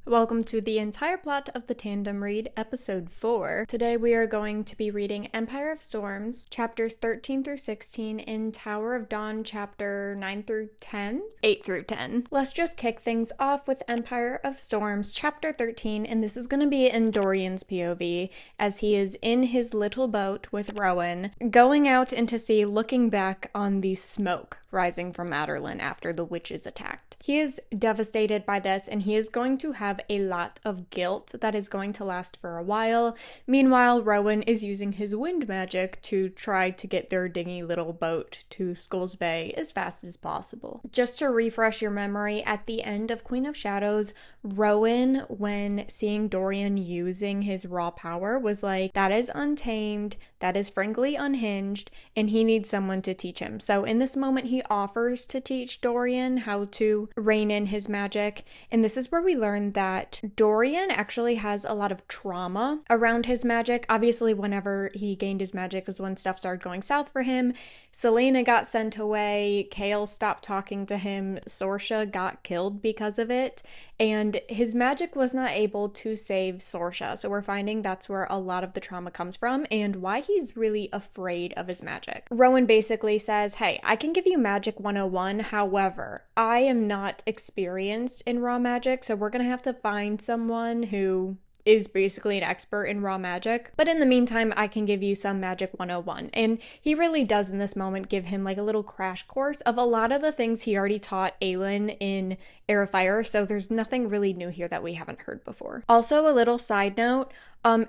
Welcome to the entire plot of the Tandem Read, episode 4. Today we are going to be reading Empire of Storms, chapters 13 through 16, and Tower of Dawn, chapter 9 through 10? 8 through 10. Let's just kick things off with Empire of Storms, chapter 13, and this is going to be in Dorian's POV, as he is in his little boat with Rowan, going out into sea, looking back on the smoke rising from Maderlin after the witches attacked. He is devastated by this, and he is going to have a lot of guilt that is going to last for a while. Meanwhile, Rowan is using his wind magic to try to get their dingy little boat to Skulls Bay as fast as possible. Just to refresh your memory, at the end of Queen of Shadows, Rowan, when seeing Dorian using his raw power, was like, that is untamed, that is frankly unhinged, and he needs someone to teach him. So in this moment, he offers to teach Dorian how to rein in his magic, and this is where we learn that Dorian actually has a lot of trauma around his magic. Obviously, whenever he gained his magic was when stuff started going south for him. Selena got sent away, Kale stopped talking to him, Sorsha got killed because of it, and his magic was not able to save Sorsha. So we're finding that's where a lot of the trauma comes from and why he's really afraid of his magic. Rowan basically says, hey, I can give you magic 101, however, I am not experienced in raw magic, so we're gonna have to find someone who is basically an expert in raw magic. But in the meantime, I can give you some magic 101. And he really does in this moment give him like a little crash course of a lot of the things he already taught Aelin in Heir of Fire. So there's nothing really new here that we haven't heard before. Also, a little side note,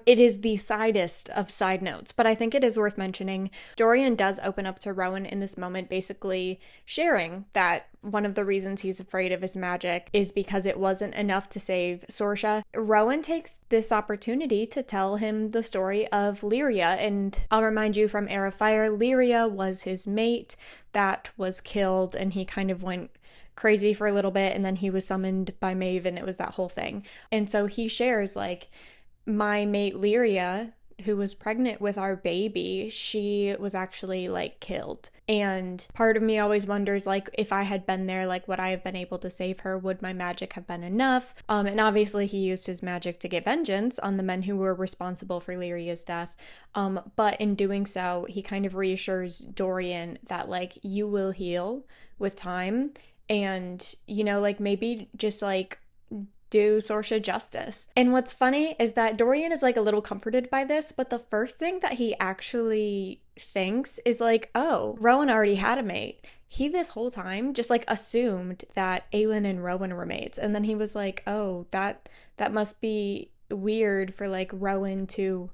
it is the sidest of side notes, but I think it is worth mentioning. Dorian does open up to Rowan in this moment, basically sharing that one of the reasons he's afraid of his magic is because it wasn't enough to save Sorsha. Rowan takes this opportunity to tell him the story of Lyria, and I'll remind you from Heir of Fire, Lyria was his mate that was killed, and he kind of went crazy for a little bit, and then he was summoned by Maeve, and it was that whole thing. And so he shares, like, my mate Lyria, who was pregnant with our baby, she was actually like killed. And part of me always wonders, like, if I had been there, like, would I have been able to save her? Would my magic have been enough? And obviously he used his magic to get vengeance on the men who were responsible for Lyria's death. But in doing so, he kind of reassures Dorian that, like, you will heal with time. And, you know, like, maybe just like do Sorsha justice. And what's funny is that Dorian is like a little comforted by this, but the first thing that he actually thinks is like, oh, Rowan already had a mate. He this whole time just like assumed that Aelin and Rowan were mates. And then he was like, oh, that must be weird for like Rowan to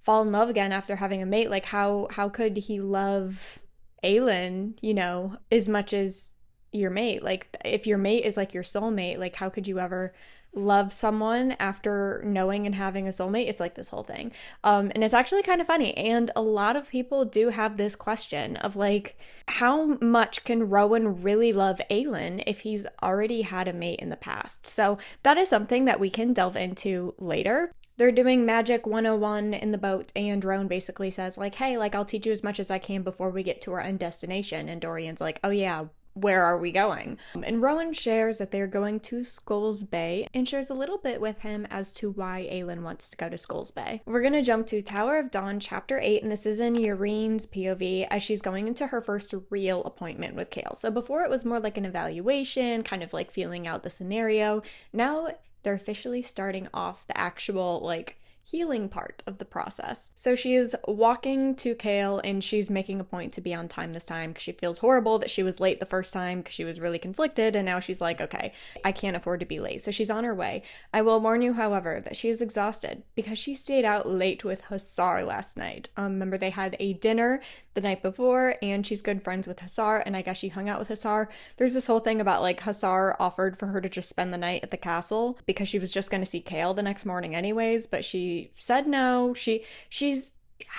fall in love again after having a mate. Like how could he love Aelin, you know, as much as your mate? Like, if your mate is like your soulmate, like how could you ever love someone after knowing and having a soulmate? It's like this whole thing. And it's actually kind of funny, and a lot of people do have this question of like, how much can Rowan really love Aelin if he's already had a mate in the past? So that is something that we can delve into later. They're doing magic 101 in the boat, and Rowan basically says like, hey, like, I'll teach you as much as I can before we get to our end destination. And Dorian's like, oh yeah, where are we going? And Rowan shares that they're going to Skulls Bay and shares a little bit with him as to why Aelin wants to go to Skulls Bay. We're going to jump to Tower of Dawn, chapter 8, and this is in Yrene's POV as she's going into her first real appointment with Kale. So before it was more like an evaluation, kind of like feeling out the scenario. Now they're officially starting off the actual like healing part of the process. So she is walking to Kale and she's making a point to be on time this time because she feels horrible that she was late the first time because she was really conflicted, and now she's like, okay, I can't afford to be late. So she's on her way. I will warn you, however, that she is exhausted because she stayed out late with Hussar last night. Remember, they had a dinner the night before and she's good friends with Hussar, and I guess she hung out with Hussar. There's this whole thing about like Hussar offered for her to just spend the night at the castle because she was just going to see Kale the next morning anyways, but she said no. She's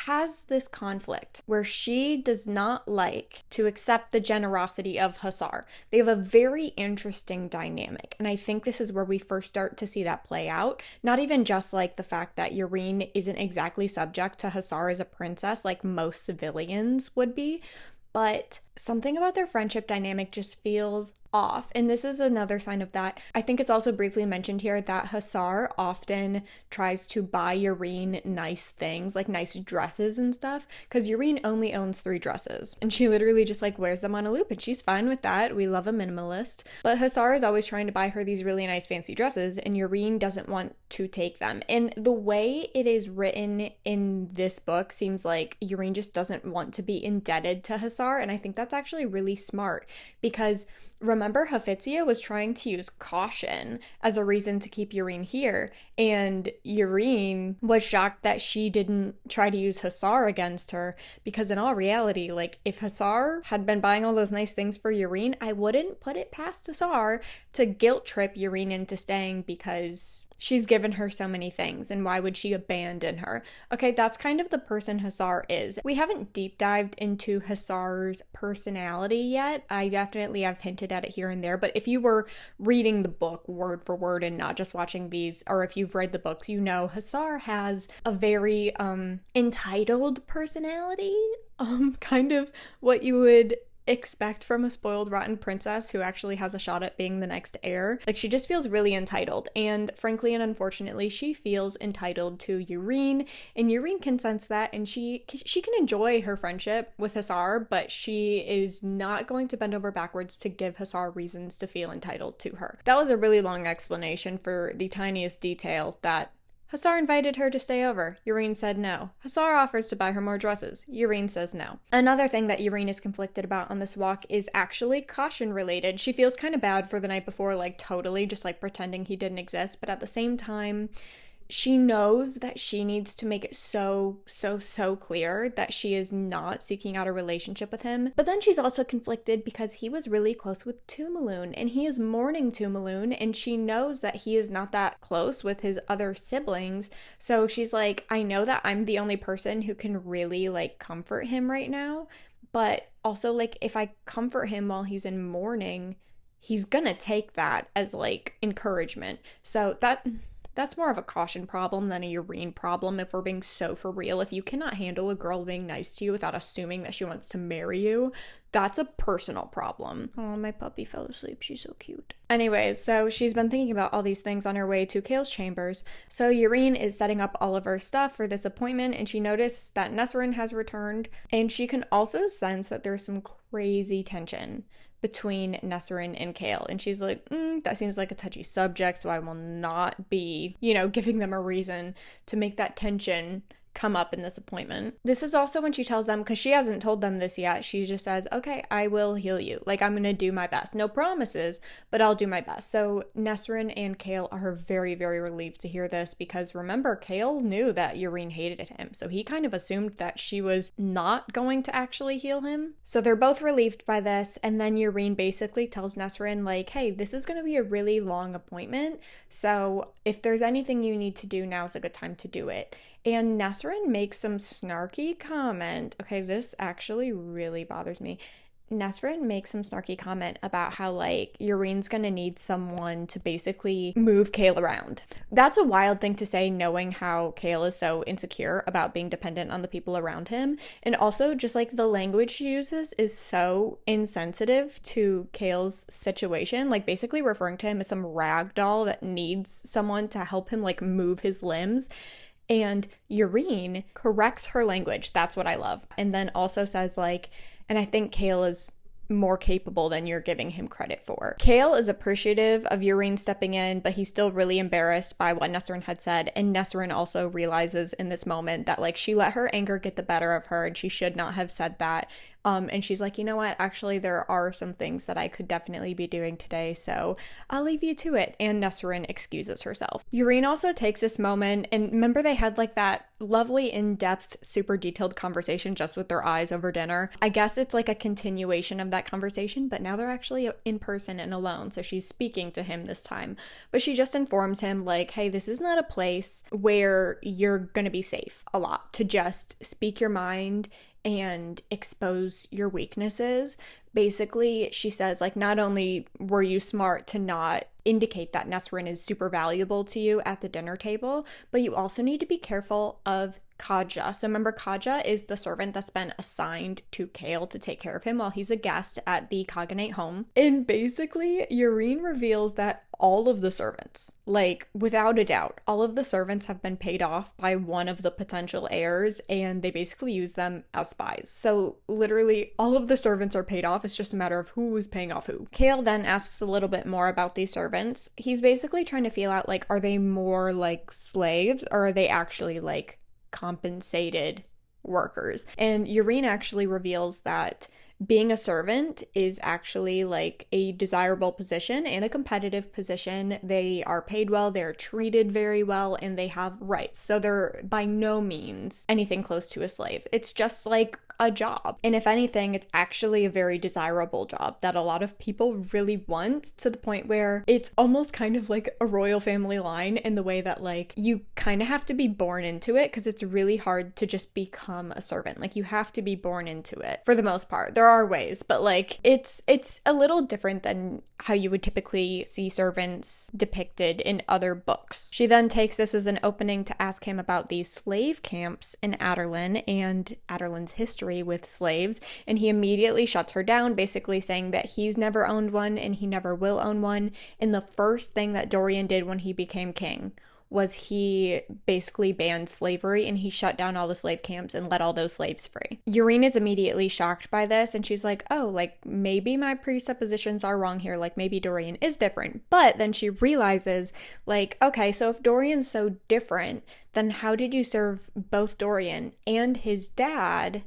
has this conflict where she does not like to accept the generosity of Hussar. They have a very interesting dynamic, and I think this is where we first start to see that play out. Not even just like the fact that Yrene isn't exactly subject to Hussar as a princess like most civilians would be, but something about their friendship dynamic just feels off. And this is another sign of that. I think it's also briefly mentioned here that Hussar often tries to buy Yrene nice things, like nice dresses and stuff, because Yrene only owns 3 dresses. And she literally just like wears them on a loop, and she's fine with that. We love a minimalist. But Hussar is always trying to buy her these really nice fancy dresses, and Yrene doesn't want to take them. And the way it is written in this book seems like Yrene just doesn't want to be indebted to Hussar, and I think that's actually really smart, because remember, Hafizia was trying to use caution as a reason to keep Yrene here, and Yrene was shocked that she didn't try to use Hussar against her, because in all reality, like, if Hussar had been buying all those nice things for Yrene, I wouldn't put it past Hussar to guilt trip Yrene into staying because she's given her so many things, and why would she abandon her? Okay, that's kind of the person Hussar is. We haven't deep dived into Hussar's personality yet. I definitely have hinted at it here and there, but if you were reading the book word for word and not just watching these, or if you've read the books, you know Hussar has a very entitled personality, kind of what you would expect from a spoiled rotten princess who actually has a shot at being the next heir. Like, she just feels really entitled, and frankly and unfortunately she feels entitled to Yrene, and Yrene can sense that, and she can enjoy her friendship with Hussar, but she is not going to bend over backwards to give Hussar reasons to feel entitled to her. That was a really long explanation for the tiniest detail that Hussar invited her to stay over. Yrene said no. Hussar offers to buy her more dresses. Yrene says no. Another thing that Yrene is conflicted about on this walk is actually caution related. She feels kind of bad for the night before, like totally just like pretending he didn't exist, but at the same time, she knows that she needs to make it so clear that she is not seeking out a relationship with him. But then she's also conflicted because he was really close with Tumaloon, and he is mourning Tumaloon, and she knows that he is not that close with his other siblings. So she's like, I know that I'm the only person who can really like comfort him right now, but also like if I comfort him while he's in mourning, he's gonna take that as like encouragement. So that's more of a caution problem than a Yrene problem, if we're being so for real. If you cannot handle a girl being nice to you without assuming that she wants to marry you, that's a personal problem. Oh, my puppy fell asleep. She's so cute. Anyways, so she's been thinking about all these things on her way to Kale's chambers. So Yrene is setting up all of her stuff for this appointment, and she noticed that Nesrin has returned, and she can also sense that there's some crazy tension between Nesrin and Kale, and she's like, that seems like a touchy subject, so I will not be, giving them a reason to make that tension come up in this appointment. This is also when she tells them, because she hasn't told them this yet, she just says, okay, I will heal you. Like, I'm gonna do my best. No promises, but I'll do my best. So Nesrin and Kale are very, very relieved to hear this, because remember, Kale knew that Yrene hated him, so he kind of assumed that she was not going to actually heal him. So they're both relieved by this, and then Yrene basically tells Nesrin, like, hey, this is gonna be a really long appointment, so if there's anything you need to do, now's a good time to do it. And Nesrin makes some snarky comment. Okay, this actually really bothers me. Nesrin makes some snarky comment about how, like, Yrene's gonna need someone to basically move Kale around. That's a wild thing to say, knowing how Kale is so insecure about being dependent on the people around him. And also, just, like, the language she uses is so insensitive to Kale's situation. Like, basically referring to him as some rag doll that needs someone to help him, like, move his limbs. And Yrene corrects her language. That's what I love. And then also says, like, and I think Kale is more capable than you're giving him credit for. Kale is appreciative of Yrene stepping in, but he's still really embarrassed by what Nesrin had said. And Nesrin also realizes in this moment that, like, she let her anger get the better of her, and she should not have said that. And she's like, you know what? Actually, there are some things that I could definitely be doing today, so I'll leave you to it. And Nesrin excuses herself. Yrene also takes this moment, and remember they had like that lovely in-depth, super detailed conversation just with their eyes over dinner. I guess it's like a continuation of that conversation, but now they're actually in person and alone, so she's speaking to him this time. But she just informs him, like, hey, this is not a place where you're gonna be safe a lot to just speak your mind and expose your weaknesses. Basically, she says, like, not only were you smart to not indicate that Nesrin is super valuable to you at the dinner table, but you also need to be careful of Kaja. So remember, Kaja is the servant that's been assigned to Chaol to take care of him while he's a guest at the Khaganate home. And basically, Yrene reveals that all of the servants, like without a doubt, all of the servants have been paid off by one of the potential heirs, and they basically use them as spies. So literally all of the servants are paid off. It's just a matter of who is paying off who. Chaol then asks a little bit more about these servants. He's basically trying to feel out, like, are they more like slaves or are they actually like compensated workers? And Yrene actually reveals that being a servant is actually like a desirable position and a competitive position. They are paid well, they're treated very well, and they have rights. So they're by no means anything close to a slave. It's just like a job. And if anything, it's actually a very desirable job that a lot of people really want, to the point where it's almost kind of like a royal family line in the way that like you kind of have to be born into it, because it's really hard to just become a servant. Like you have to be born into it for the most part. There are ways, but like it's a little different than how you would typically see servants depicted in other books. She then takes this as an opening to ask him about these slave camps in Adarlan and Adarlan's history with slaves, and he immediately shuts her down, basically saying that he's never owned one and he never will own one. And the first thing that Dorian did when he became king was he basically banned slavery, and he shut down all the slave camps and let all those slaves free. Yrene is immediately shocked by this, and she's like, oh, like maybe my presuppositions are wrong here, like maybe Dorian is different. But then she realizes, like, okay, so if Dorian's so different, then how did you serve both Dorian and his dad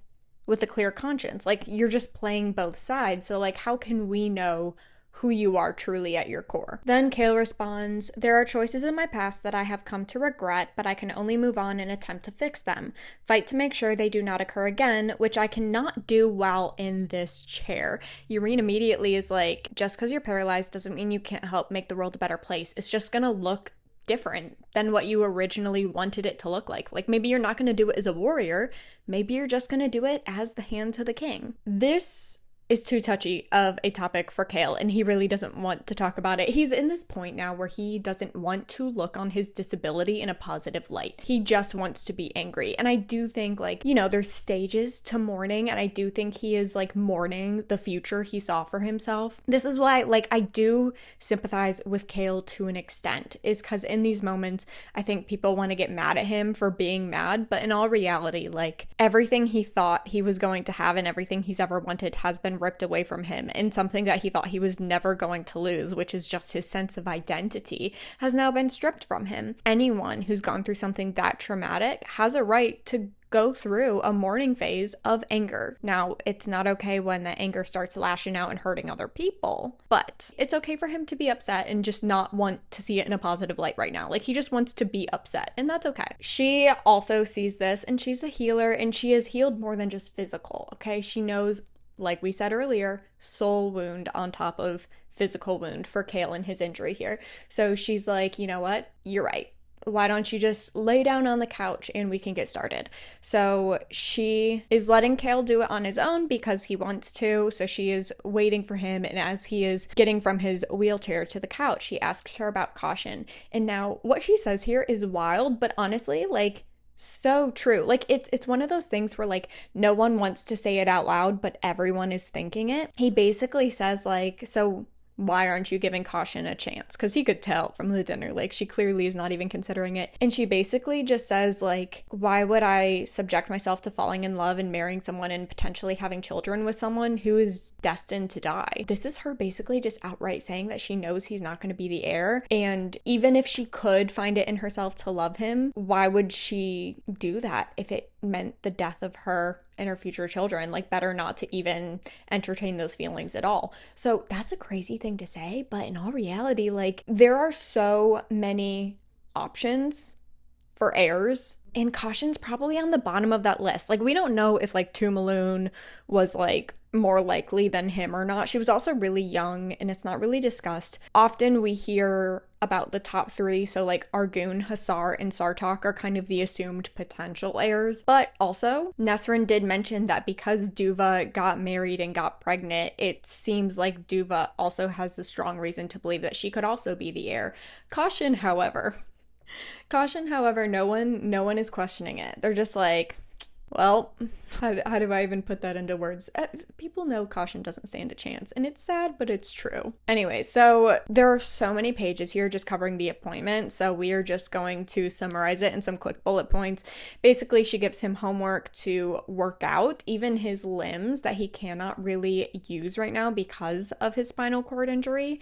with a clear conscience? Like, you're just playing both sides, so like how can we know who you are truly at your core? Then Chaol responds, there are choices in my past that I have come to regret, but I can only move on and attempt to fix them. Fight to make sure they do not occur again, which I cannot do while in this chair. Yrene immediately is like, just because you're paralyzed doesn't mean you can't help make the world a better place. It's just gonna look different than what you originally wanted it to look like. Like maybe you're not going to do it as a warrior. Maybe you're just going to do it as the hand to the king. This is too touchy of a topic for Chaol, and he really doesn't want to talk about it. He's in this point now where he doesn't want to look on his disability in a positive light. He just wants to be angry. And I do think, like, you know, there's stages to mourning, and I do think he is like mourning the future he saw for himself. This is why, like, I do sympathize with Chaol to an extent, is because in these moments I think people want to get mad at him for being mad, but in all reality, like, everything he thought he was going to have and everything he's ever wanted has been ripped away from him, and something that he thought he was never going to lose, which is just his sense of identity, has now been stripped from him. Anyone who's gone through something that traumatic has a right to go through a mourning phase of anger. Now, it's not okay when that anger starts lashing out and hurting other people, but it's okay for him to be upset and just not want to see it in a positive light right now. Like, he just wants to be upset, and that's okay. She also sees this, and she's a healer, and she has healed more than just physical, okay? She knows, like we said earlier, soul wound on top of physical wound for Chaol and his injury here. So she's like, you know what? You're right. Why don't you just lay down on the couch and we can get started? So she is letting Chaol do it on his own because he wants to. So she is waiting for him. And as he is getting from his wheelchair to the couch, he asks her about caution. And now what she says here is wild, but honestly, like, so true. Like, it's one of those things where, like, no one wants to say it out loud, but everyone is thinking it. He basically says, like, so why aren't you giving caution a chance? Because he could tell from the dinner, like, she clearly is not even considering it. And she basically just says, like, why would I subject myself to falling in love and marrying someone and potentially having children with someone who is destined to die? This is her basically just outright saying that she knows he's not going to be the heir. And even if she could find it in herself to love him, why would she do that if it meant the death of her and her future children? Like, better not to even entertain those feelings at all. So that's a crazy thing to say, but in all reality, like, there are so many options for heirs, and caution's probably on the bottom of that list. Like, we don't know if, like, Tumaloon was, like, more likely than him or not. She was also really young, and it's not really discussed. Often we hear about the top three, so like Argun, Hussar, and Sartok are kind of the assumed potential heirs. But also, Nesrin did mention that because Duva got married and got pregnant, it seems like Duva also has a strong reason to believe that she could also be the heir. Caution, however, Caution, however, no one is questioning it. They're just like, well, how do I even put that into words? People know Caution doesn't stand a chance, and it's sad, but it's true. Anyway, so there are so many pages here just covering the appointment, so we are just going to summarize it in some quick bullet points. Basically, she gives him homework to work out even his limbs that he cannot really use right now because of his spinal cord injury,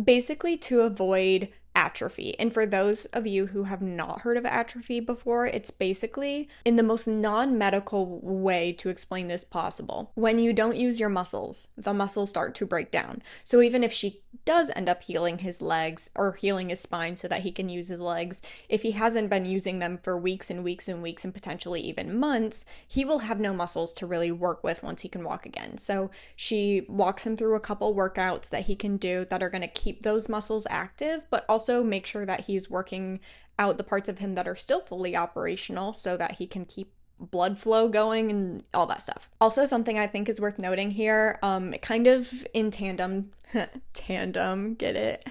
basically to avoid atrophy. And for those of you who have not heard of atrophy before, it's basically in the most non-medical way to explain this possible. When you don't use your muscles, the muscles start to break down. So even if she does end up healing his legs or healing his spine so that he can use his legs, if he hasn't been using them for weeks and weeks and weeks and potentially even months, he will have no muscles to really work with once he can walk again. So she walks him through a couple workouts that he can do that are going to keep those muscles active, but also make sure that he's working out the parts of him that are still fully operational so that he can keep blood flow going and all that stuff. Also, something I think is worth noting here, kind of in tandem, get it?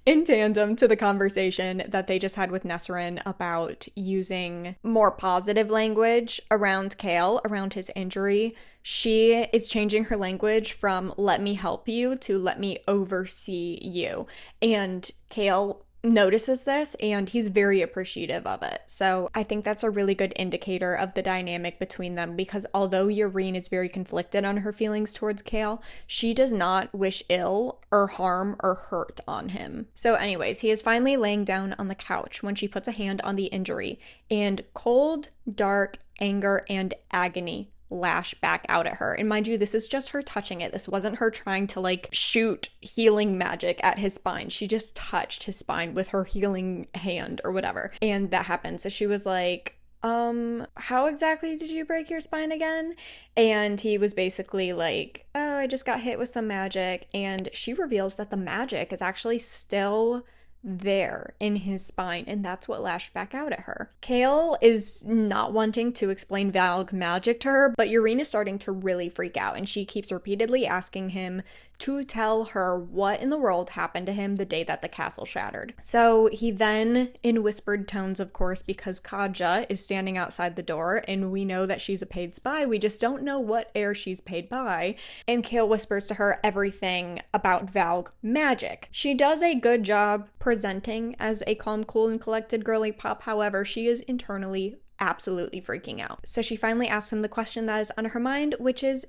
In tandem to the conversation that they just had with Nesrin about using more positive language around Kale, around his injury. She is changing her language from let me help you to let me oversee you. And Kale notices this and he's very appreciative of it. So I think that's a really good indicator of the dynamic between them, because although Yrene is very conflicted on her feelings towards Kale, she does not wish ill or harm or hurt on him. So anyways, he is finally laying down on the couch when she puts a hand on the injury, and cold, dark anger and agony lash back out at her. And mind you, this is just her touching it. This wasn't her trying to like shoot healing magic at his spine. She just touched his spine with her healing hand or whatever. And that happened. So she was like, how exactly did you break your spine again? And he was basically like, oh, I just got hit with some magic. And she reveals that the magic is actually still there in his spine, and that's what lashed back out at her. Kale is not wanting to explain Valg magic to her, but Yrene is starting to really freak out, and she keeps repeatedly asking him to tell her what in the world happened to him the day that the castle shattered. So he then, in whispered tones, of course, because Kaja is standing outside the door, and we know that she's a paid spy, we just don't know what heir she's paid by, and Kale whispers to her everything about Valg magic. She does a good job presenting as a calm, cool, and collected girly pop. However, she is internally absolutely freaking out. So she finally asks him the question that is on her mind, which is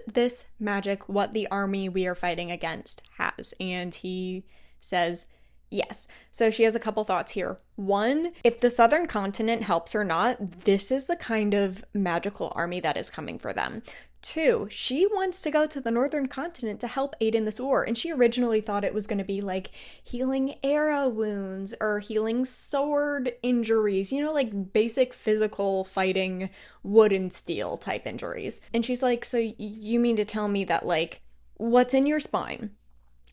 this magic what the army we are fighting against has? And he says yes. So she has a couple thoughts here. One, if the southern continent helps or not, this is the kind of magical army that is coming for them. Two, she wants to go to the northern continent to help aid in this war, and she originally thought it was going to be like healing arrow wounds or healing sword injuries, you know, like basic physical fighting wood and steel type injuries. And she's like, so you mean to tell me that like what's in your spine?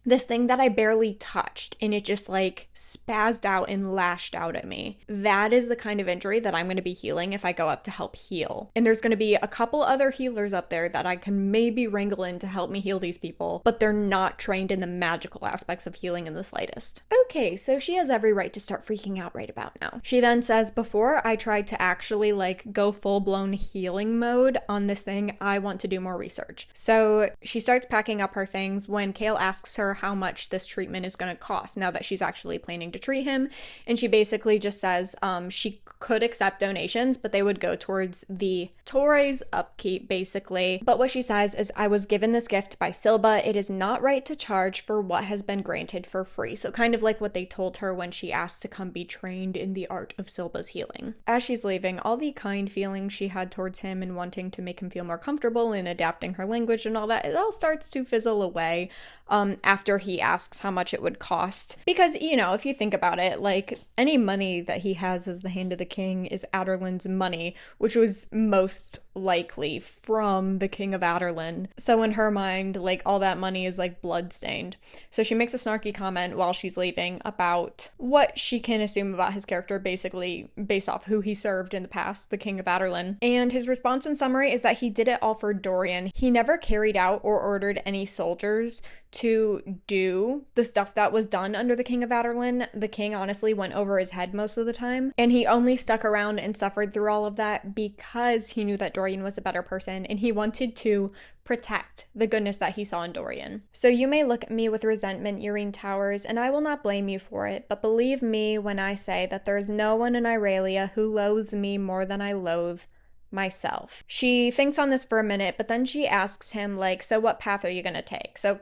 This thing that I barely touched and it just like spazzed out and lashed out at me. That is the kind of injury that I'm going to be healing if I go up to help heal. And there's going to be a couple other healers up there that I can maybe wrangle in to help me heal these people, but they're not trained in the magical aspects of healing in the slightest. Okay, so she has every right to start freaking out right about now. She then says, before I tried to actually like go full-blown healing mode on this thing, I want to do more research. So she starts packing up her things when Kale asks her how much this treatment is going to cost now that she's actually planning to treat him. And she basically just says she could accept donations, but they would go towards the Torre's upkeep, basically. But what she says is, I was given this gift by Silba. It is not right to charge for what has been granted for free. So kind of like what they told her when she asked to come be trained in the art of Silba's healing. As she's leaving, all the kind feelings she had towards him and wanting to make him feel more comfortable in adapting her language and all that, it all starts to fizzle away after he asks how much it would cost. Because, you know, if you think about it, like any money that he has as the Hand of the King is Aderlin's money, which was most likely from the King of Aderlin. So in her mind, like all that money is like bloodstained. So she makes a snarky comment while she's leaving about what she can assume about his character, basically based off who he served in the past, the King of Aderlin. And his response in summary is that he did it all for Dorian. He never carried out or ordered any soldiers to do the stuff that was done under the King of Adarlan. The king honestly went over his head most of the time, and he only stuck around and suffered through all of that because he knew that Dorian was a better person, and he wanted to protect the goodness that he saw in Dorian. So you may look at me with resentment, Yrene Towers, and I will not blame you for it, but believe me when I say that there is no one in Irelia who loathes me more than I loathe myself. She thinks on this for a minute, but then she asks him, like, so what path are you going to take? So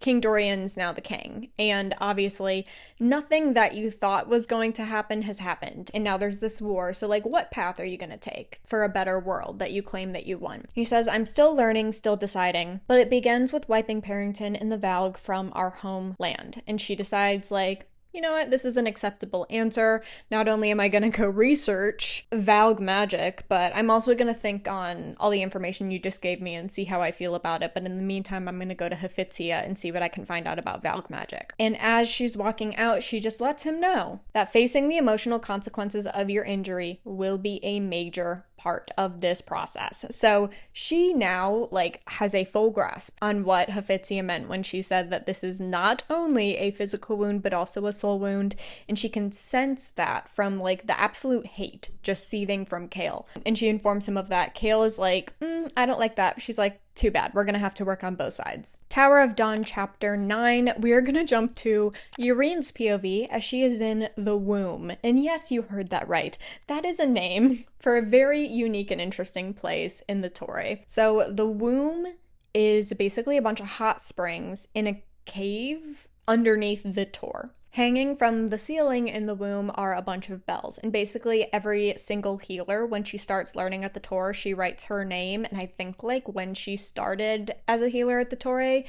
King Dorian's now the king, and obviously nothing that you thought was going to happen has happened, and now there's this war, so like what path are you going to take for a better world that you claim that you want? He says, I'm still learning, still deciding, but it begins with wiping Parrington and the Valg from our homeland. And she decides, like, you know what, this is an acceptable answer. Not only am I going to go research Valg magic, but I'm also going to think on all the information you just gave me and see how I feel about it. But in the meantime, I'm going to go to Hafitsia and see what I can find out about Valg magic. And as she's walking out, she just lets him know that facing the emotional consequences of your injury will be a major part of this process. So she now like has a full grasp on what Hafitsia meant when she said that this is not only a physical wound but also a soul wound, and she can sense that from like the absolute hate just seething from Kale. And she informs him of that. Kale is like, I don't like that. She's like, too bad. We're going to have to work on both sides. Tower of Dawn chapter 9. We are going to jump to Yrene's POV as she is in the womb. And yes, you heard that right. That is a name for a very unique and interesting place in the Torah. So the womb is basically a bunch of hot springs in a cave underneath the Tor. Hanging from the ceiling in the womb are a bunch of bells, and basically every single healer, when she starts learning at the Torah, she writes her name, and I think like when she started as a healer at the Torah,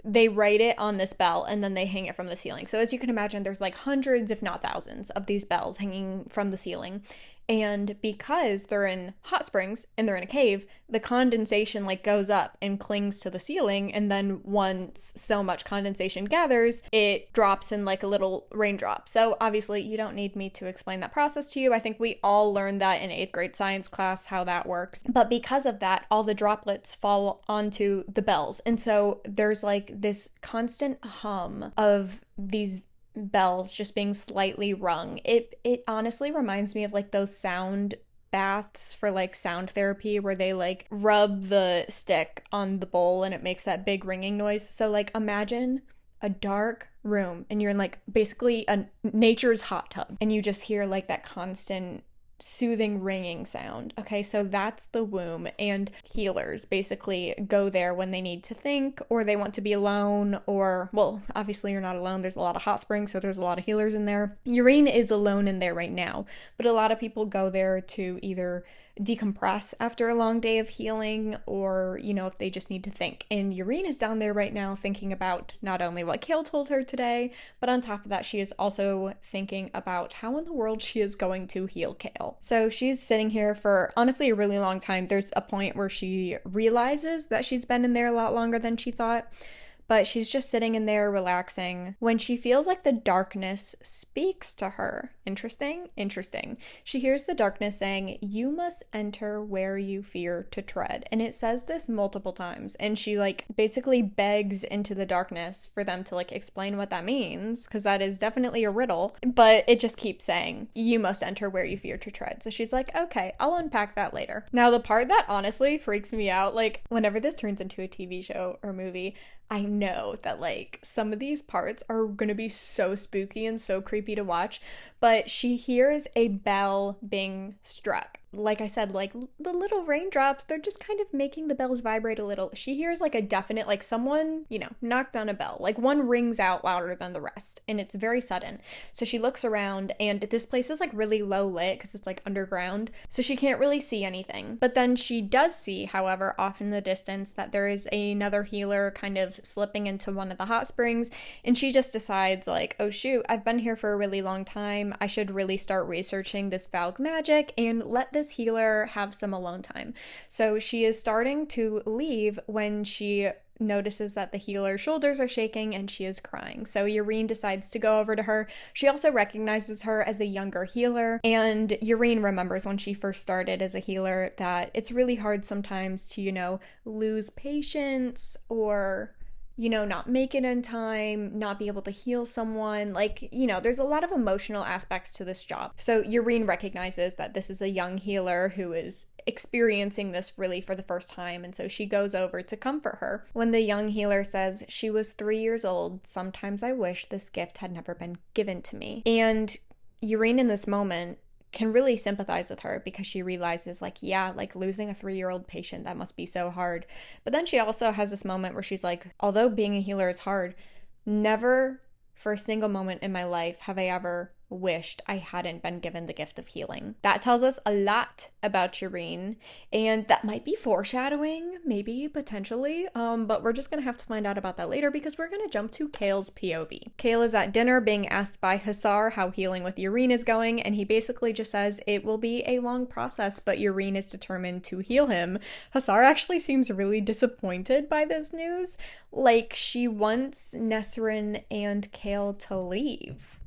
they write it on this bell and then they hang it from the ceiling. So as you can imagine, there's like hundreds, if not thousands, of these bells hanging from the ceiling. And because they're in hot springs and they're in a cave, the condensation like goes up and clings to the ceiling. And then once so much condensation gathers, it drops in like a little raindrop. So obviously you don't need me to explain that process to you. I think we all learned that in 8th grade science class, how that works. But because of that, all the droplets fall onto the bells. And so there's like this constant hum of these bells just being slightly rung. It honestly reminds me of like those sound baths for like sound therapy where they like rub the stick on the bowl and it makes that big ringing noise. So like imagine a dark room and you're in like basically a nature's hot tub and you just hear like that constant soothing ringing sound. Okay, so that's the womb, and healers basically go there when they need to think or they want to be alone, or well, obviously you're not alone. There's a lot of hot springs, so there's a lot of healers in there. Yrene is alone in there right now, but a lot of people go there to either decompress after a long day of healing, or you know, if they just need to think. And Yrene is down there right now thinking about not only what Kale told her today, but on top of that she is also thinking about how in the world she is going to heal Kale. So she's sitting here for honestly a really long time. There's a point where she realizes that she's been in there a lot longer than she thought, but she's just sitting in there relaxing when she feels like the darkness speaks to her. Interesting. She hears the darkness saying, "You must enter where you fear to tread." And it says this multiple times. And she like basically begs into the darkness for them to like explain what that means, because that is definitely a riddle. But it just keeps saying, "You must enter where you fear to tread." So she's like, okay, I'll unpack that later. Now, the part that honestly freaks me out, like whenever this turns into a TV show or movie, I know that like some of these parts are gonna be so spooky and so creepy to watch, but she hears a bell being struck. Like I said, like the little raindrops, they're just kind of making the bells vibrate a little. She hears like a definite, like someone, you know, knocked on a bell. Like one rings out louder than the rest, and it's very sudden. So she looks around, and this place is like really low lit because it's like underground, so she can't really see anything. But then she does see, however, off in the distance that there is another healer kind of slipping into one of the hot springs, and she just decides like, oh shoot, I've been here for a really long time. I should really start researching this Valg magic and let this healer have some alone time. So she is starting to leave when she notices that the healer's shoulders are shaking and she is crying. So Yrene decides to go over to her. She also recognizes her as a younger healer, and Yrene remembers when she first started as a healer that it's really hard sometimes to, you know, lose patience or not make it in time, not be able to heal someone. Like, there's a lot of emotional aspects to this job. So Urine recognizes that this is a young healer who is experiencing this really for the first time, and so she goes over to comfort her. When the young healer says, "She was 3 years old, sometimes I wish this gift had never been given to me." And Urine in this moment can really sympathize with her because she realizes, like, yeah, like losing a 3-year-old patient, that must be so hard. But then she also has this moment where she's like, although being a healer is hard, never for a single moment in my life have I ever wished I hadn't been given the gift of healing. That tells us a lot about Shireen, and that might be foreshadowing, maybe, potentially, but we're just gonna have to find out about that later because we're gonna jump to Kale's POV. Kale is at dinner being asked by Hussar how healing with Urine is going, and he basically just says it will be a long process, but Urine is determined to heal him. Hussar actually seems really disappointed by this news, like she wants Nesrin and Kale to leave.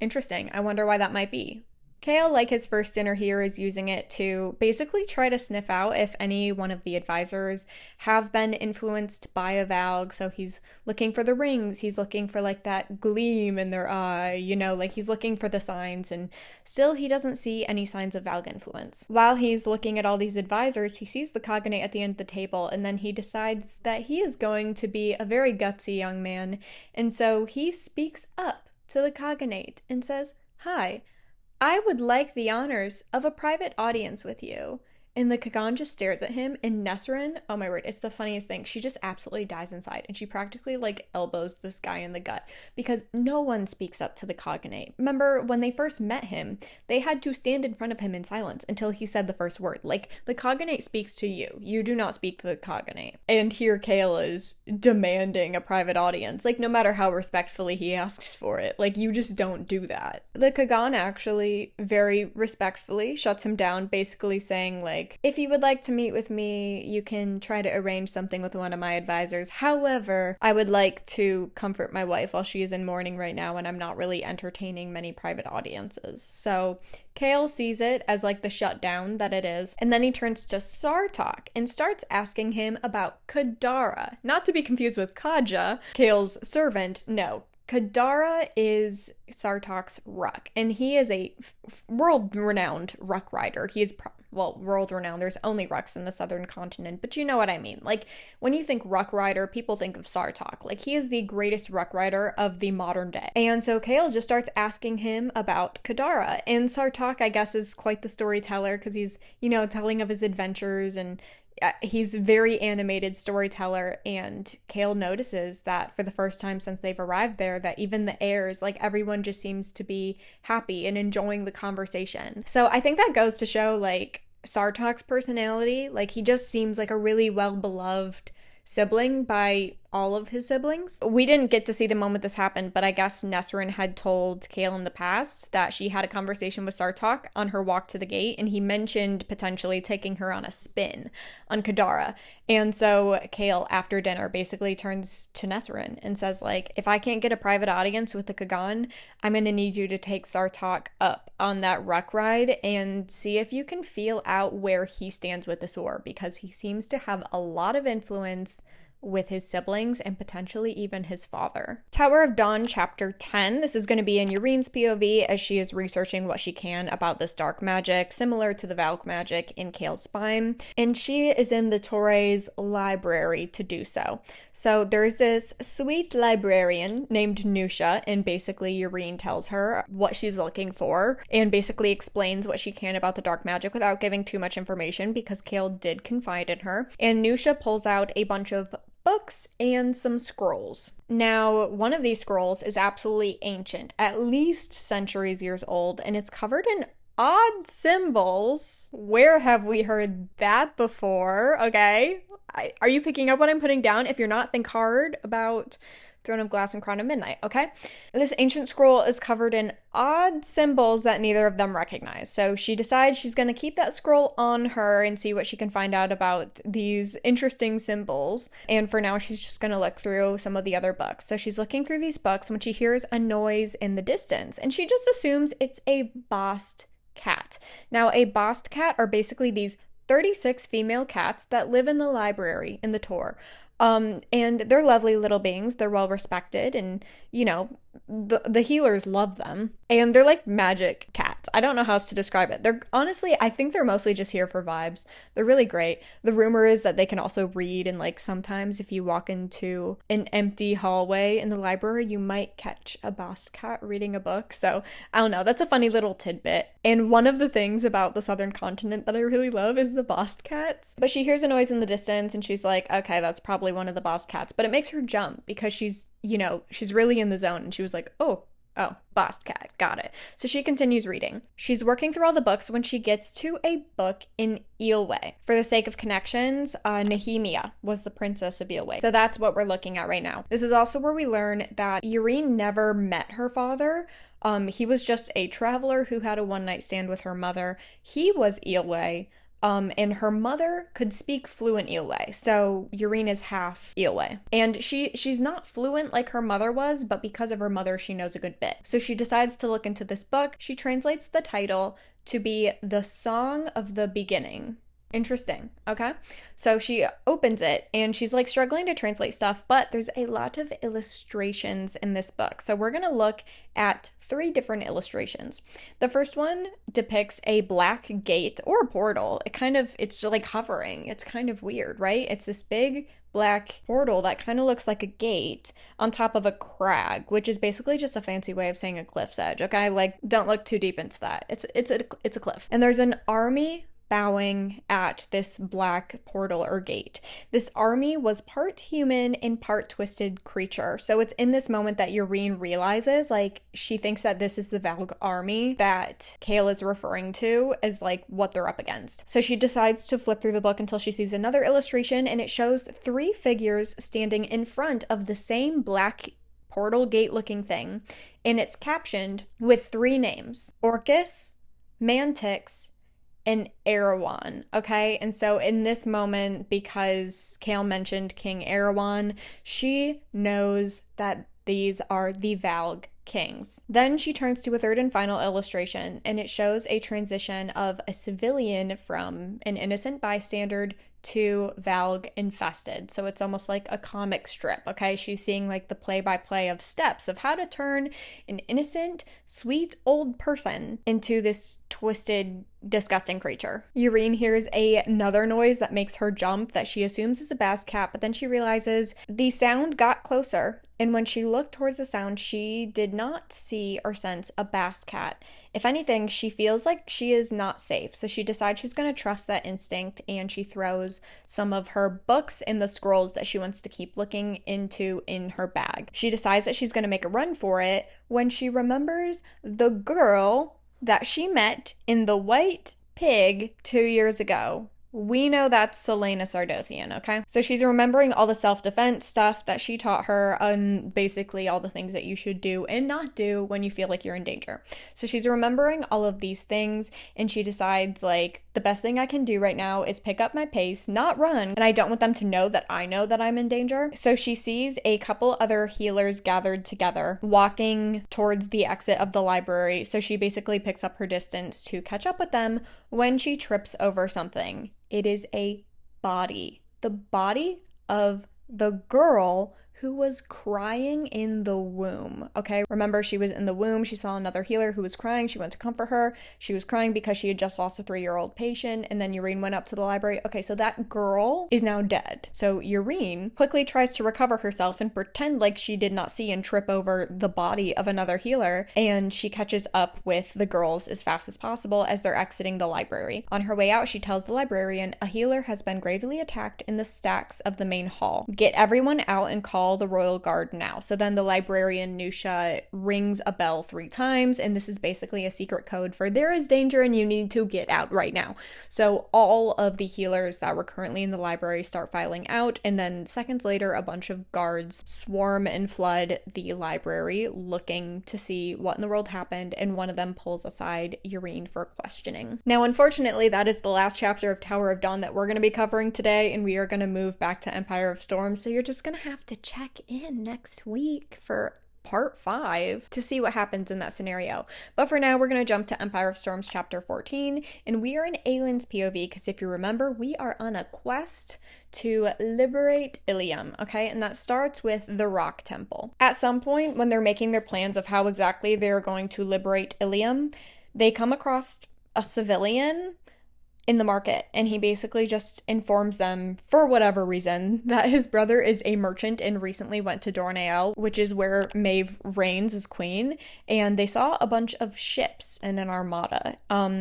Interesting. I wonder why that might be. Kale, like his first dinner here, is using it to basically try to sniff out if any one of the advisors have been influenced by a Valg. So he's looking for the rings, he's looking for like that gleam in their eye, like he's looking for the signs, and still he doesn't see any signs of Valg influence. While he's looking at all these advisors, he sees the cognate at the end of the table, and then he decides that he is going to be a very gutsy young man, and so he speaks up to the cognate and says, "Hi, I would like the honors of a private audience with you." And the Kagan just stares at him, and Nesrin, oh my word, it's the funniest thing. She just absolutely dies inside, and she practically like elbows this guy in the gut because no one speaks up to the cognate. Remember, when they first met him, they had to stand in front of him in silence until he said the first word. Like, the cognate speaks to you. You do not speak to the cognate. And here Kale is demanding a private audience, like no matter how respectfully he asks for it. Like, you just don't do that. The Kagan actually very respectfully shuts him down, basically saying like, "If you would like to meet with me, you can try to arrange something with one of my advisors. However, I would like to comfort my wife while she is in mourning right now, and I'm not really entertaining many private audiences." So Kale sees it as like the shutdown that it is, and then he turns to Sartok and starts asking him about Kadara. Not to be confused with Kaja, Kale's servant. No, Kadara is Sartok's ruck, and he is a world-renowned ruck rider. He is, world-renowned. There's only rucks in the southern continent, but you know what I mean. Like, when you think ruck rider, people think of Sartok. Like, he is the greatest ruck rider of the modern day. And so Kale just starts asking him about Kadara, and Sartok, I guess, is quite the storyteller because he's, telling of his adventures, and he's a very animated storyteller, and Kale notices that for the first time since they've arrived there, that even the heirs, like everyone just seems to be happy and enjoying the conversation. So I think that goes to show like Sartok's personality. Like, he just seems like a really well-beloved sibling by all of his siblings. We didn't get to see the moment this happened, but I guess Nesrin had told Kale in the past that she had a conversation with Sartok on her walk to the gate, and he mentioned potentially taking her on a spin on Kadara. And so Kale, after dinner, basically turns to Nesrin and says, like, "If I can't get a private audience with the Kagan, I'm gonna need you to take Sartok up on that ruck ride and see if you can feel out where he stands with this war, because he seems to have a lot of influence with his siblings and potentially even his father." Tower of Dawn, chapter 10. This is going to be in Urine's POV as she is researching what she can about this dark magic, similar to the Valk magic in Kale's spine, and she is in the Torre's library to do so. So there's this sweet librarian named Nusha, and basically Urine tells her what she's looking for and basically explains what she can about the dark magic without giving too much information because Kale did confide in her. And Nusha pulls out a bunch of books and some scrolls. Now, one of these scrolls is absolutely ancient, at least centuries years old, and it's covered in odd symbols. Where have we heard that before? Okay. Are you picking up what I'm putting down? If you're not, think hard about Throne of Glass and Crown of Midnight, okay? This ancient scroll is covered in odd symbols that neither of them recognize. So she decides she's going to keep that scroll on her and see what she can find out about these interesting symbols. And for now, she's just going to look through some of the other books. So she's looking through these books when she hears a noise in the distance, and she just assumes it's a bast cat. Now, a bast cat are basically these 36 female cats that live in the library in the Tor. And they're lovely little beings. They're well respected, and you know, the healers love them. And they're like magic cats. I don't know how else to describe it. They're honestly, I think they're mostly just here for vibes. They're really great. The rumor is that they can also read, and like sometimes if you walk into an empty hallway in the library, you might catch a boss cat reading a book. So I don't know, that's a funny little tidbit. And one of the things about the southern continent that I really love is the boss cats. But she hears a noise in the distance and she's like, okay, that's probably one of the boss cats. But it makes her jump because she's, you know, she's really in the zone, and she was like, oh, boss cat, got it. So she continues reading. She's working through all the books when she gets to a book in Eelway. For the sake of connections, Nehemia was the princess of Eelway. So that's what we're looking at right now. This is also where we learn that Yrene never met her father. He was just a traveler who had a one-night stand with her mother. He was Eelway. And her mother could speak fluent Eelway, so Yrene is half Eelway. And she's not fluent like her mother was, but because of her mother, she knows a good bit. So she decides to look into this book. She translates the title to be The Song of the Beginning. Interesting. Okay. So she opens it and she's like struggling to translate stuff, but there's a lot of illustrations in this book. So we're going to look at 3 different illustrations. The first one depicts a black gate or a portal. It's just like hovering. It's kind of weird, right? It's this big black portal that kind of looks like a gate on top of a crag, which is basically just a fancy way of saying a cliff's edge. Okay. Like, don't look too deep into that. It's a cliff. And there's an army bowing at this black portal or gate. This army was part human and part twisted creature. So it's in this moment that Yrene realizes, like, she thinks that this is the Valg army that Chaol is referring to as like what they're up against. So she decides to flip through the book until she sees another illustration, and it shows 3 figures standing in front of the same black portal gate looking thing, and it's captioned with 3 names: Orcus, Mantix, and Erewhon, okay? And so in this moment, because Chaol mentioned King Erewhon, she knows that these are the Valg kings. Then she turns to a third and final illustration, and it shows a transition of a civilian from an innocent bystander to Valg infested. So it's almost like a comic strip, okay? She's seeing like the play-by-play of steps of how to turn an innocent, sweet old person into this twisted, disgusting creature. Yrene hears another noise that makes her jump that she assumes is a bass cat, but then she realizes the sound got closer, and when she looked towards the sound, she did not see or sense a bass cat. If anything, she feels like she is not safe, so she decides she's going to trust that instinct, and she throws some of her books and the scrolls that she wants to keep looking into in her bag. She decides that she's going to make a run for it when she remembers the girl that she met in the White Pig 2 years ago. We know that's Selena Sardothian, okay? So she's remembering all the self-defense stuff that she taught her, and basically all the things that you should do and not do when you feel like you're in danger. So she's remembering all of these things, and she decides, like, the best thing I can do right now is pick up my pace, not run, and I don't want them to know that I'm in danger. So she sees a couple other healers gathered together, walking towards the exit of the library, so she basically picks up her distance to catch up with them when she trips over something. It is a body. The body of the girl who was crying in the womb, okay? Remember, she was in the womb. She saw another healer who was crying. She went to comfort her. She was crying because she had just lost a 3-year-old patient, and then Yrene went up to the library. Okay, so that girl is now dead. So Yrene quickly tries to recover herself and pretend like she did not see and trip over the body of another healer, and she catches up with the girls as fast as possible as they're exiting the library. On her way out, she tells the librarian, a healer has been gravely attacked in the stacks of the main hall. Get everyone out and call the royal guard now. So then the librarian Nusha rings a bell 3 times, and this is basically a secret code for there is danger and you need to get out right now. So all of the healers that were currently in the library start filing out, and then seconds later a bunch of guards swarm and flood the library looking to see what in the world happened, and one of them pulls aside Yrene for questioning. Now, unfortunately, that is the last chapter of Tower of Dawn that we're going to be covering today, and we are going to move back to Empire of Storms, so you're just going to have to check in next week for part 5 to see what happens in that scenario. But for now, we're going to jump to Empire of Storms chapter 14, and we are in Aylin's POV, because if you remember, we are on a quest to liberate Ilium, okay? And that starts with the Rock Temple. At some point, when they're making their plans of how exactly they're going to liberate Ilium, they come across a civilian in the market, and he basically just informs them, for whatever reason, that his brother is a merchant and recently went to Dornael, which is where Maeve reigns as queen, and they saw a bunch of ships and an armada,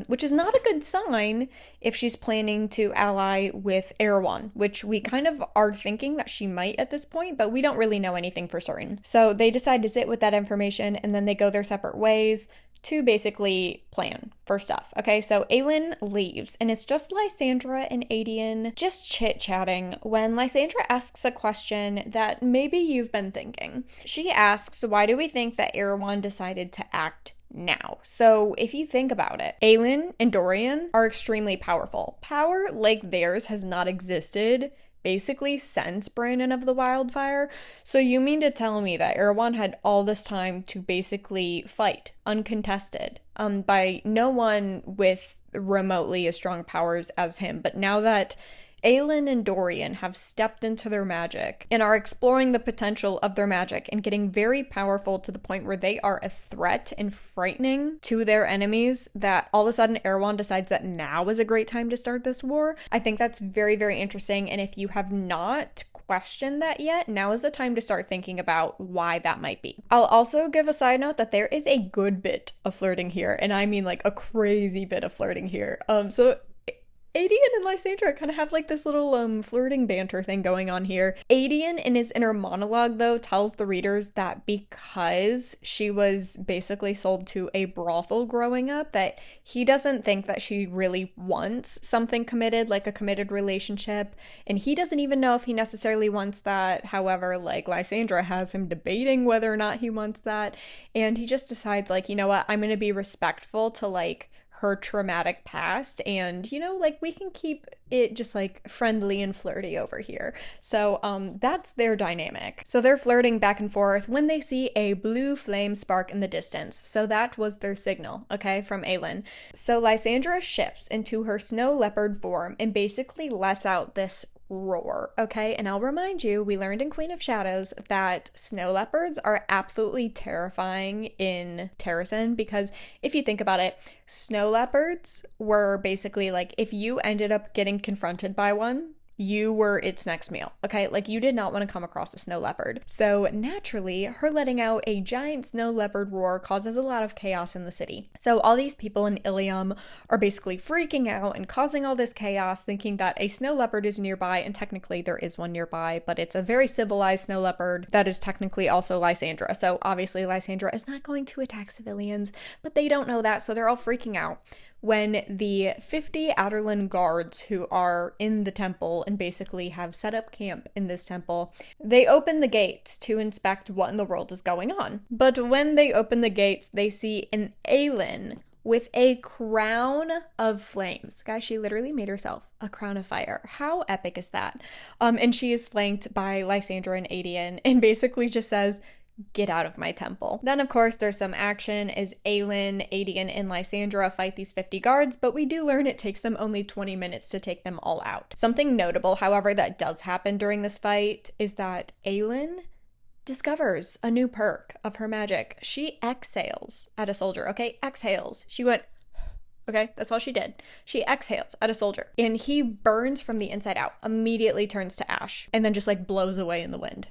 which is not a good sign if she's planning to ally with Erewhon, which we kind of are thinking that she might at this point, but we don't really know anything for certain. So they decide to sit with that information, and then they go their separate ways to basically plan for stuff. Okay, so Aylin leaves, and it's just Lysandra and Adian just chit-chatting when Lysandra asks a question that maybe you've been thinking. She asks, why do we think that Erewhon decided to act now? So if you think about it, Aylin and Dorian are extremely powerful. Power like theirs has not existed basically since Brandon of the Wildfire. So you mean to tell me that Erewhon had all this time to basically fight uncontested by no one with remotely as strong powers as him? But now that Aylin and Dorian have stepped into their magic and are exploring the potential of their magic and getting very powerful to the point where they are a threat and frightening to their enemies, that all of a sudden Erewhon decides that now is a great time to start this war. I think that's very, very interesting. And if you have not questioned that yet, now is the time to start thinking about why that might be. I'll also give a side note that there is a good bit of flirting here, and I mean like a crazy bit of flirting here. So Adian and Lysandra kind of have like this little flirting banter thing going on here. Adian in his inner monologue though tells the readers that because she was basically sold to a brothel growing up, that he doesn't think that she really wants something committed, like a committed relationship, and he doesn't even know if he necessarily wants that. However, like Lysandra has him debating whether or not he wants that, and he just decides like, you know what, I'm gonna be respectful to like her traumatic past, and you know, like we can keep it just like friendly and flirty over here. So that's their dynamic. So they're flirting back and forth when they see a blue flame spark in the distance. So that was their signal, okay, from Aylin. So Lysandra shifts into her snow leopard form and basically lets out this roar, okay? And I'll remind you, we learned in Queen of Shadows that snow leopards are absolutely terrifying in Terrasen, because if you think about it, snow leopards were basically like, if you ended up getting confronted by one, you were its next meal, okay? Like you did not want to come across a snow leopard. So naturally, her letting out a giant snow leopard roar causes a lot of chaos in the city. So all these people in Ilium are basically freaking out and causing all this chaos, thinking that a snow leopard is nearby, and technically there is one nearby, but it's a very civilized snow leopard that is technically also Lysandra. So obviously Lysandra is not going to attack civilians, but they don't know that, so they're all freaking out when the 50 Aderlin guards who are in the temple and basically have set up camp in this temple, they open the gates to inspect what in the world is going on. But when they open the gates, they see an Aylin with a crown of flames. Guys, she literally made herself a crown of fire. How epic is that? And she is flanked by Lysandra and Adian, and basically just says, "Get out of my temple." Then, of course, there's some action as Aylin, Adian, and Lysandra fight these 50 guards, but we do learn it takes them only 20 minutes to take them all out. Something notable, however, that does happen during this fight is that Aylin discovers a new perk of her magic. She exhales at a soldier, okay? Exhales. She went, okay, that's all she did. She exhales at a soldier, and he burns from the inside out, immediately turns to ash, and then just like blows away in the wind.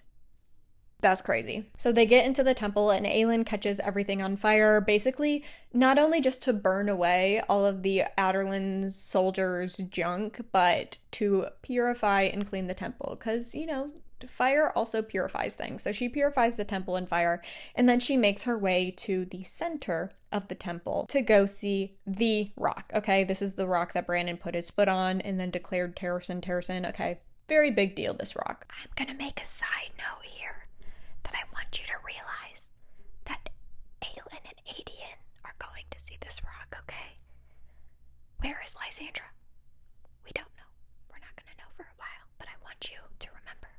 That's crazy. So they get into the temple and Aylin catches everything on fire, basically not only just to burn away all of the Aderlin soldiers' junk, but to purify and clean the temple, because, you know, fire also purifies things. So she purifies the temple in fire, and then she makes her way to the center of the temple to go see the rock. Okay, this is the rock that Brandon put his foot on and then declared Terrasen. Okay, very big deal, this rock. I'm gonna make a side note here that I want you to realize that Aylin and Adian are going to see this rock, okay? Where is Lysandra? We don't know. We're not going to know for a while, but I want you to remember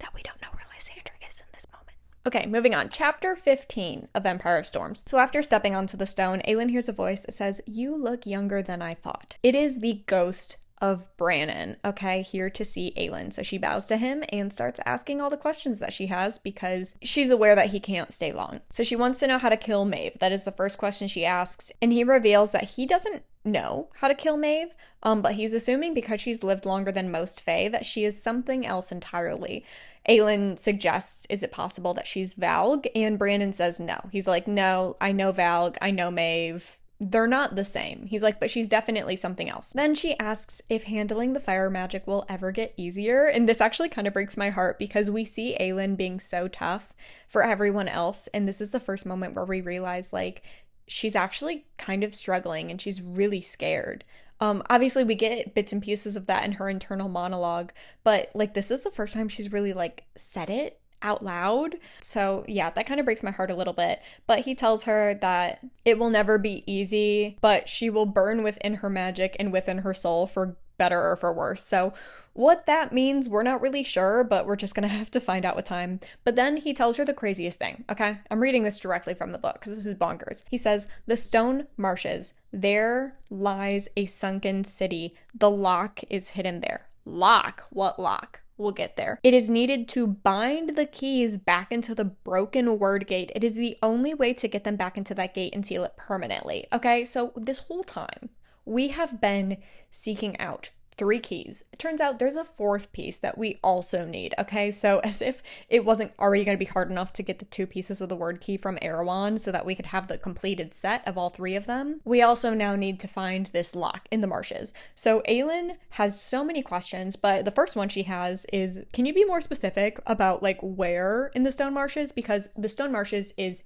that we don't know where Lysandra is in this moment. Okay, moving on. Chapter 15 of Empire of Storms. So after stepping onto the stone, Aelin hears a voice that says, "You look younger than I thought." It is the ghost of Brannon, okay, here to see Aelin. So she bows to him and starts asking all the questions that she has because she's aware that he can't stay long. So she wants to know how to kill Maeve. That is the first question she asks. And he reveals that he doesn't know how to kill Maeve, but he's assuming because she's lived longer than most Fae that she is something else entirely. Aelin suggests, is it possible that she's Valg? And Brannon says no. He's like, no, I know Valg, I know Maeve. They're not the same. He's like, but she's definitely something else. Then she asks if handling the fire magic will ever get easier. And this actually kind of breaks my heart because we see Aelin being so tough for everyone else. And this is the first moment where we realize, like, she's actually kind of struggling and she's really scared. Obviously we get bits and pieces of that in her internal monologue, but like this is the first time she's really like said it out loud. So yeah, that kind of breaks my heart a little bit. But he tells her that it will never be easy, but she will burn within her magic and within her soul for better or for worse. So what that means, we're not really sure, but we're just gonna have to find out with time. But then he tells her the craziest thing, okay? I'm reading this directly from the book because this is bonkers. He says, "The stone marshes, there lies a sunken city. The lock is hidden there." Lock? What lock? We'll get there. "It is needed to bind the keys back into the broken word gate. It is the only way to get them back into that gate and seal it permanently." Okay, so this whole time, we have been seeking out 3 keys. It turns out there's a 4th piece that we also need, okay? So as if it wasn't already going to be hard enough to get the 2 pieces of the word key from Erewhon so that we could have the completed set of all 3 of them, we also now need to find this lock in the marshes. So Aelin has so many questions, but the first one she has is, can you be more specific about like where in the stone marshes? Because the stone marshes is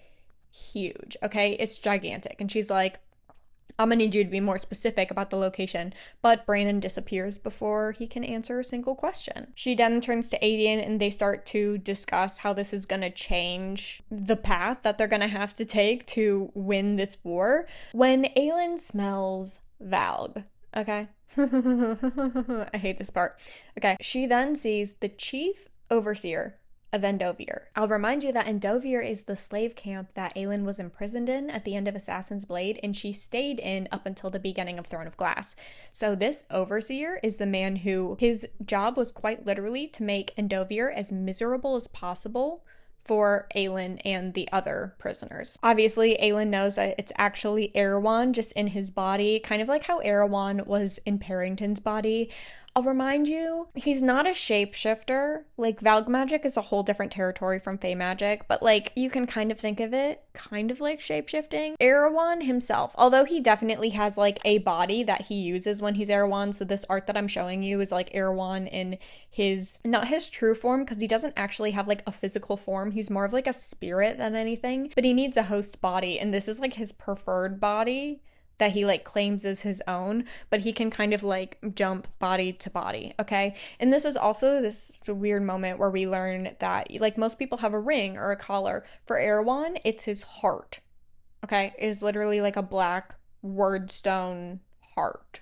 huge, okay? It's gigantic. And she's like, I'm gonna need you to be more specific about the location, but Brannon disappears before he can answer a single question. She then turns to Aedion and they start to discuss how this is gonna change the path that they're gonna have to take to win this war. When Aelin smells Valg, okay? I hate this part. Okay, she then sees the chief overseer of Endovier. I'll remind you that Endovier is the slave camp that Aelin was imprisoned in at the end of Assassin's Blade, and she stayed in up until the beginning of Throne of Glass. So this overseer is the man who, his job was quite literally to make Endovier as miserable as possible for Aelin and the other prisoners. Obviously, Aelin knows that it's actually Erewhon just in his body, kind of like how Erewhon was in Parrington's body. I'll remind you, he's not a shapeshifter. Like, Valg magic is a whole different territory from Fey magic, but like, you can kind of think of it kind of like shapeshifting. Erewhon himself, although he definitely has like a body that he uses when he's Erewhon, so this art that I'm showing you is like Erewhon in his, not his true form, because he doesn't actually have like a physical form. He's more of like a spirit than anything, but he needs a host body, and this is like his preferred body that he like claims as his own, but he can kind of like jump body to body, okay? And this is also this weird moment where we learn that like most people have a ring or a collar. For Erewhon, it's his heart, okay? It's literally like a black wordstone heart.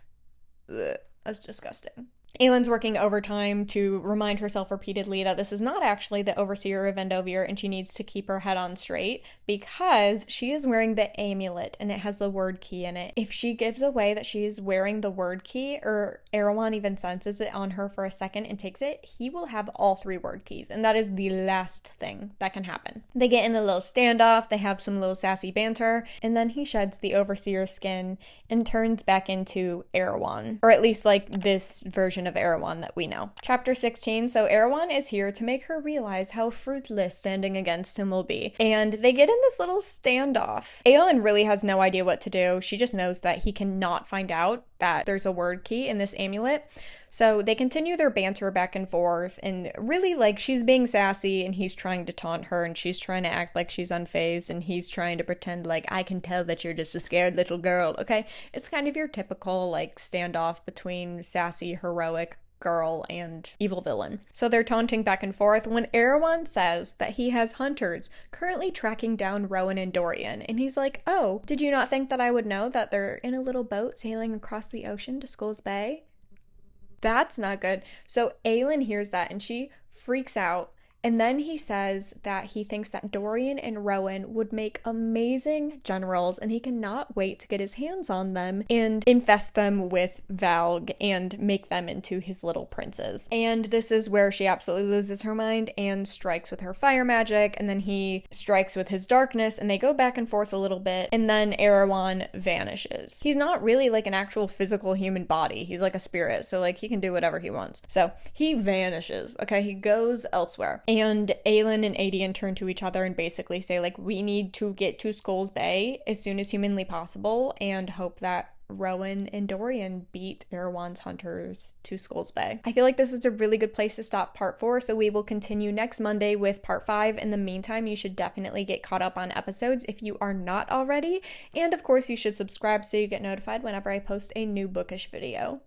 Ugh, that's disgusting. Aelin's working overtime to remind herself repeatedly that this is not actually the overseer of Endovier, and she needs to keep her head on straight because she is wearing the amulet and it has the word key in it. If she gives away that she is wearing the word key, or Erewhon even senses it on her for a second and takes it, he will have all 3 word keys, and that is the last thing that can happen. They get in a little standoff, they have some little sassy banter, and then he sheds the overseer's skin and turns back into Erewhon, or at least like this version of Erewhon that we know. Chapter 16, so Erewhon is here to make her realize how fruitless standing against him will be, and they get in this little standoff. Aelin really has no idea what to do. She just knows that he cannot find out that there's a word key in this amulet. So they continue their banter back and forth, and really like she's being sassy and he's trying to taunt her, and she's trying to act like she's unfazed, and he's trying to pretend like, I can tell that you're just a scared little girl, okay? It's kind of your typical like standoff between sassy, heroic girl and evil villain. So they're taunting back and forth when Erewhon says that he has hunters currently tracking down Rowan and Dorian, and he's like, oh, did you not think that I would know that they're in a little boat sailing across the ocean to Skull's Bay? That's not good. So Aelin hears that and she freaks out And then he says that he thinks that Dorian and Rowan would make amazing generals, and he cannot wait to get his hands on them and infest them with Valg and make them into his little princes. And this is where she absolutely loses her mind and strikes with her fire magic, and then he strikes with his darkness, and they go back and forth a little bit, and then Erewhon vanishes. He's not really like an actual physical human body. He's like a spirit, so like he can do whatever he wants. So he vanishes, okay? He goes elsewhere. And Aelin and Aedion turn to each other and basically say, like, we need to get to Skulls Bay as soon as humanly possible and hope that Rowan and Dorian beat Erewhon's hunters to Skulls Bay. I feel like this is a really good place to stop part 4, so we will continue next Monday with part 5. In the meantime, you should definitely get caught up on episodes if you are not already, and of course you should subscribe so you get notified whenever I post a new bookish video.